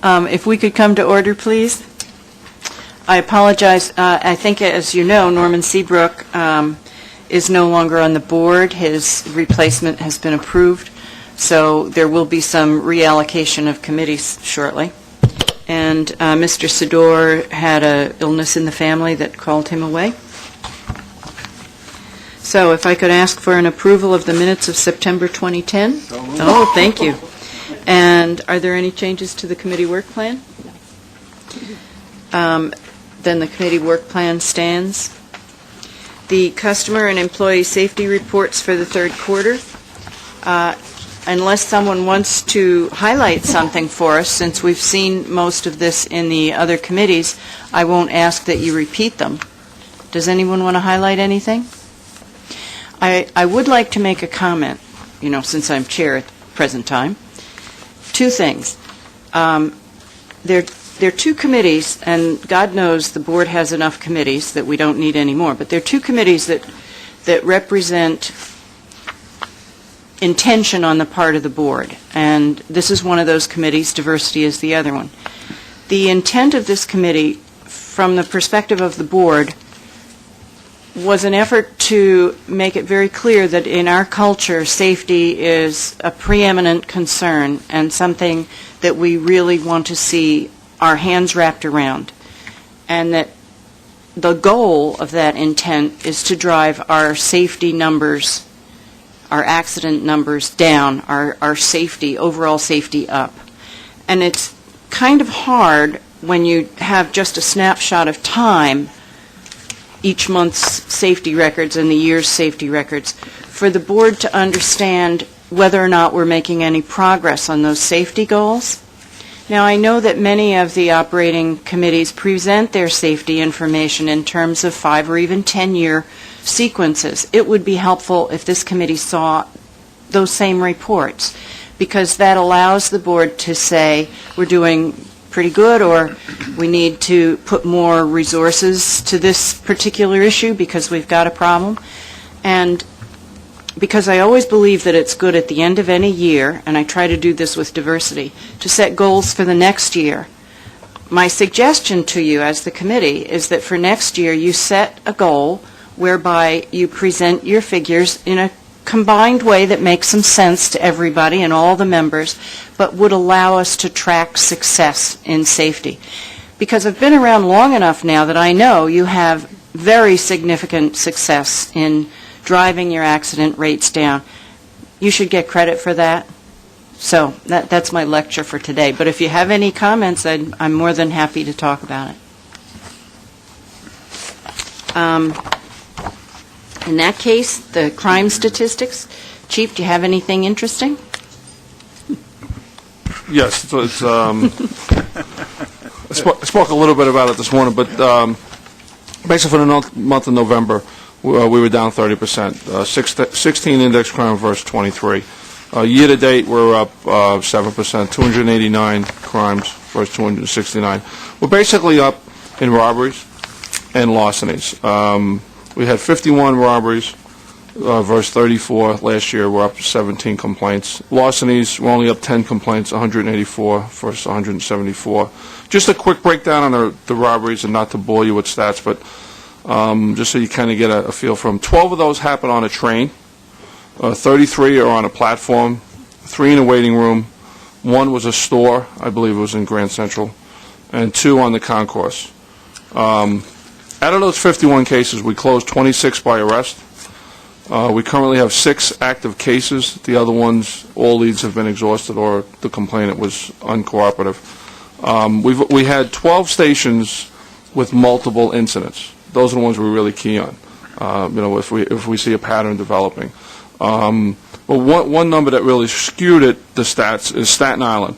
If we could come to order, please. I apologize. I think, as you know, Norman Seabrook is no longer on the board. His replacement has been approved, so there will be some reallocation of committees shortly. And Mr. Sador had an illness in the family that called him away. So if I could ask for an approval of the minutes of September 2010. Oh, thank you. And are there any changes to the committee work plan? Then the committee work plan stands. The customer and employee safety reports for the third quarter. Unless someone wants to highlight something for us, since we've seen most of this in the other committees, I won't ask that you repeat them. Does anyone want to highlight anything? I would like to make a comment, since I'm chair at the present time. Two things. There are two committees, and God knows the board has enough committees that we don't need any more, but there are two committees that represent intention on the part of the board, and this is one of those committees. Diversity is the other one. The intent of this committee, from the perspective of the board, was an effort to make it very clear that in our culture, safety is a preeminent concern and something that we really want to see our hands wrapped around, and that the goal of that intent is to drive our safety numbers, our accident numbers down, our safety, overall safety up. And it's kind of hard when you have just a snapshot of time, each month's safety records and the year's safety records, for the board to understand whether or not we're making any progress on those safety goals. Now, I know that many of the operating committees present their safety information in terms of 5 or even 10-year sequences. It would be helpful if this committee saw those same reports, because that allows the board to say we're doing pretty good, or we need to put more resources to this particular issue because we've got a problem. And because I always believe that it's good at the end of any year, and I try to do this with diversity, to set goals for the next year. My suggestion to you as the committee is that for next year you set a goal whereby you present your figures in a combined way that makes some sense to everybody and all the members, but would allow us to track success in safety. Because I've been around long enough now that I know you have very significant success in driving your accident rates down. You should get credit for that. So that's my lecture for today. But if you have any comments, I'm more than happy to talk about it. In that case, the crime statistics. Chief, do you have anything interesting? Yes, so it's, I spoke a little bit about it this morning, but basically for the month of November, we were down 30%, 16 index crime versus 23. Year-to-date, we're up 7%, 289 crimes versus 269. We're basically up in robberies and larcenies. We had 51 robberies versus 34 last year. We're up 17 complaints. Larcenies, we're only up 10 complaints, 184 versus 174. Just a quick breakdown on the robberies, and not to bore you with stats, but just so you kind of get a feel for them. 12 of those happen on a train. 33 are on a platform. 3 in a waiting room. 1 was a store, I believe it was in Grand Central, and 2 on the concourse. Out of those 51 cases, we closed 26 by arrest. We currently have 6 active cases. The other ones, all leads have been exhausted, or the complainant was uncooperative. We had 12 stations with multiple incidents. Those are the ones we're really key on. If we see a pattern developing. But one number that really skewed the stats is Staten Island.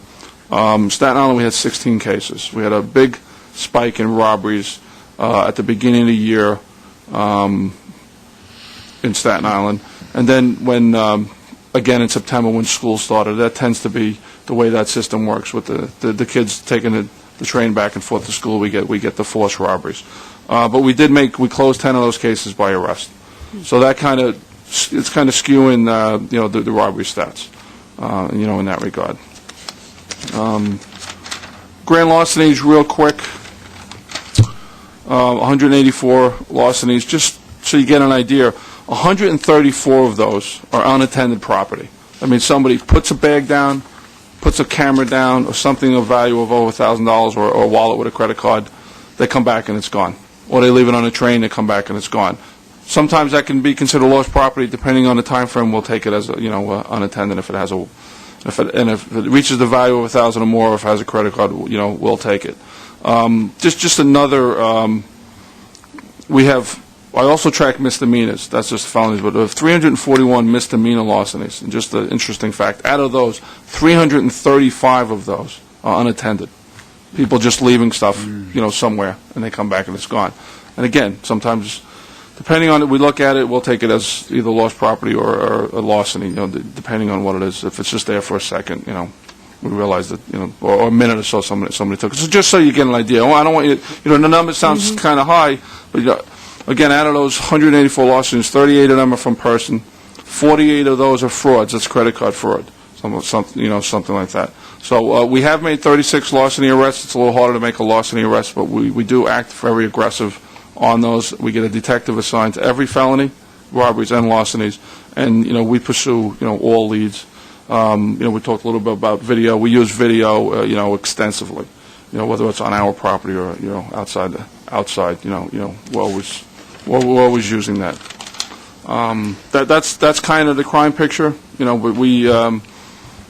Staten Island, we had 16 cases. We had a big spike in robberies at the beginning of the year in Staten Island. And then when, again in September when school started, that tends to be the way that system works with the kids taking the train back and forth to school. We get the forced robberies. But we closed 10 of those cases by arrest. So that it's kind of skewing the robbery stats, in that regard. Grand larcenies, real quick. 184 larcenies. Just so you get an idea, 134 of those are unattended property. I mean, somebody puts a bag down, puts a camera down, or something of value of over $1,000, or a wallet with a credit card. They come back and it's gone. Or they leave it on a train, they come back and it's gone. Sometimes that can be considered lost property, depending on the time frame. We'll take it as unattended if it has if it reaches the value of $1,000 or more, or if it has a credit card, we'll take it. Just another. I also track misdemeanors. That's just felonies, but we have 341 misdemeanor larcenies. And just an interesting fact: out of those, 335 of those are unattended. People just leaving stuff, somewhere, and they come back and it's gone. And again, sometimes, depending on it, we look at it, we'll take it as either lost property or a larceny, depending on what it is. If it's just there for a second, we realize that, or a minute or so somebody took it. So just so you get an idea. I don't want you, the number sounds kind of high, but again, out of those 184 larcenies, 38 of them are from person, 48 of those are frauds. That's credit card fraud, something like that. So we have made 36 larceny arrests. It's a little harder to make a larceny arrest, but we do act very aggressive on those. We get a detective assigned to every felony, robberies and larcenies, and we pursue all leads. We talked a little bit about video. We use video extensively. Whether it's on our property or outside. We're always using that. That's kind of the crime picture.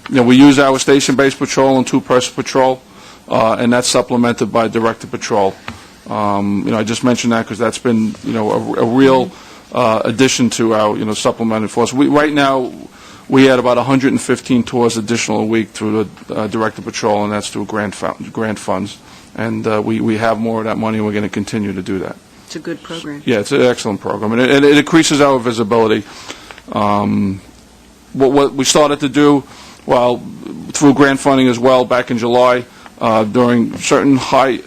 We use our station-based patrol and two-person patrol, and that's supplemented by directed patrol. I just mentioned that because that's been, a real addition to our, supplemented force. Right now, we had about 115 tours additional a week through the directed patrol, and that's through grant funds. And we have more of that money, and we're going to continue to do that. It's a good program. Yeah, it's an excellent program, and it increases our visibility. What we started to do, through grant funding as well, back in July, during certain high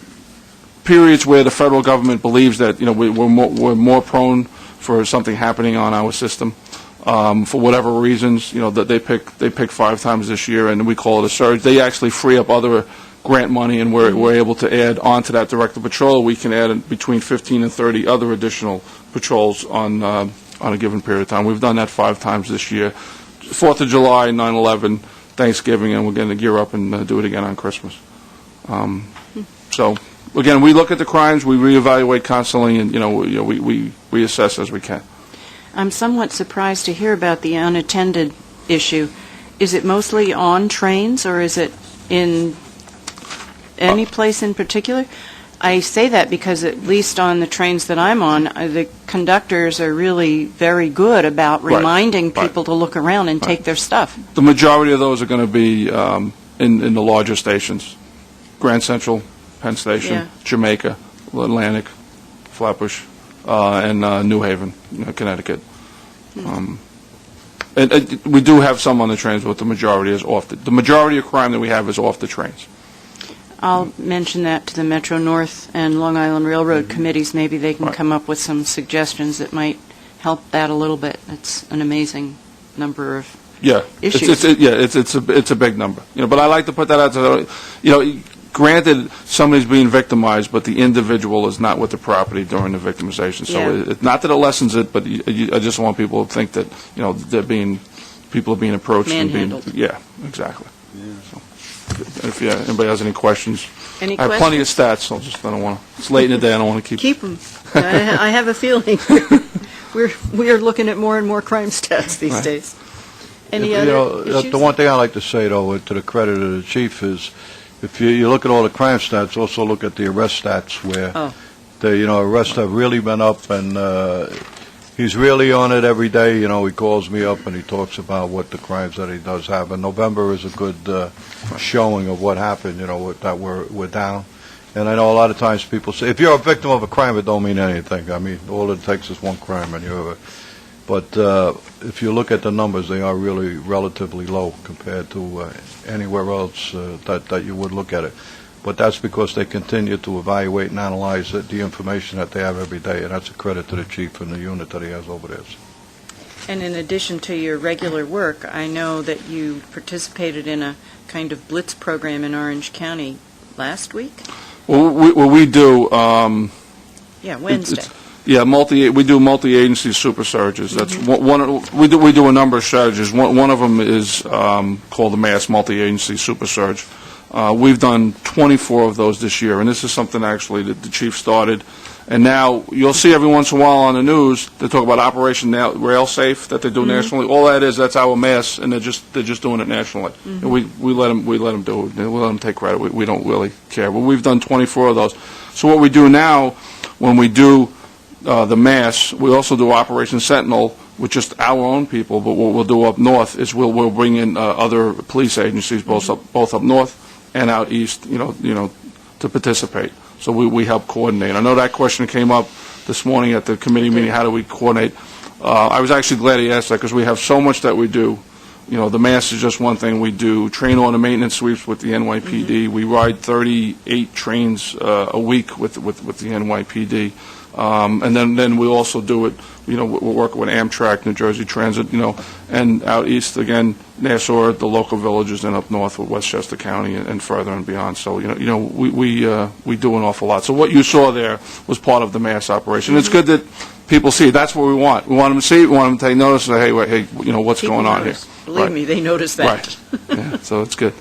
periods where the federal government believes that we're more prone for something happening on our system, for whatever reasons, that they pick 5 times this year, and we call it a surge. They actually free up other grant money, and we're able to add onto that directed patrol. We can add between 15 and 30 other additional patrols on a given period of time. We've done that 5 times this year. 4th of July, 9/11, Thanksgiving, and we're going to gear up and do it again on Christmas. So, again, we look at the crimes, we reevaluate constantly, and we assess as we can. I'm somewhat surprised to hear about the unattended issue. Is it mostly on trains, or is it in any place in particular? I say that because at least on the trains that I'm on, the conductors are really very good about reminding people to look around and take their stuff. The majority of those are going to be in the larger stations. Grand Central, Penn Station, Jamaica, Atlantic, Flatbush, and New Haven, Connecticut. And we do have some on the trains, but the majority is off. The majority of crime that we have is off the trains. I'll mention that to the Metro North and Long Island Railroad committees. Maybe they can come up with some suggestions that might help that a little bit. It's an amazing number of issues. It's a big number. But I like to put that out. Granted, somebody's being victimized, but the individual is not with the property during the victimization. So it's not that it lessens it, but I just want people to think that people are being approached and being exactly. Yeah. So, if anybody has any questions, I have plenty of stats. I don't want to. It's late in the day. I don't want to keep them. I have a feeling we are looking at more and more crime stats these days. Any other issues? The one thing I like to say, though, to the credit of the chief, is if you look at all the crime stats, also look at the arrest stats, where the arrests have really been up, and he's really on it every day. He calls me up and he talks about what the crimes that he does have. And November is a good showing of what happened, that we're down. And I know a lot of times people say, if you're a victim of a crime, it don't mean anything. I mean, all it takes is one crime and you're... But if you look at the numbers, they are really relatively low compared to anywhere else that you would look at it. But that's because they continue to evaluate and analyze the information that they have every day, and that's a credit to the chief and the unit that he has over there. And in addition to your regular work, I know that you participated in a kind of blitz program in Orange County last week? Well, we do, Yeah, Wednesday. yeah, we do multi-agency super surges. That's we do a number of strategies. One of them is called the Mass Multi-Agency Super Surge. We've done 24 of those this year, and this is something actually that the chief started. And now you'll see every once in a while on the news they talk about Operation Rail Safe that they do nationally. All that's our mass, and they're just doing it nationally. And we let them do it. We let them take credit. We don't really care. But we've done 24 of those. So what we do now, when we do the mass, we also do Operation Sentinel with just our own people. But what we'll do up north is we'll bring in other police agencies, both up north and out east, to participate. So we help coordinate. I know that question came up this morning at the committee meeting, how do we coordinate? I was actually glad he asked that because we have so much that we do. The mass is just one thing. We do train on the maintenance sweeps with the NYPD. We ride 38 trains a week with the NYPD. And then we also do it, we're working with Amtrak, New Jersey Transit, and out east, again, Nassau, the local villages, and up north with Westchester County and further and beyond. So, we do an awful lot. So what you saw there was part of the mass operation. It's good that people see it. That's what we want. We want them to see it. We want them to take notice and say, hey, what's People going on notice. here. Believe Right. me, they notice that. Right. Yeah, so it's good.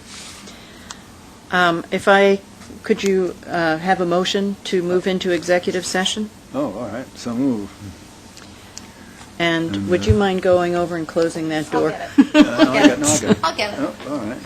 Could you have a motion to move into executive session? Oh, all right, so move. And would you mind going over and closing that door? I'll get it. No, I got it. I'll get it. Oh, all right.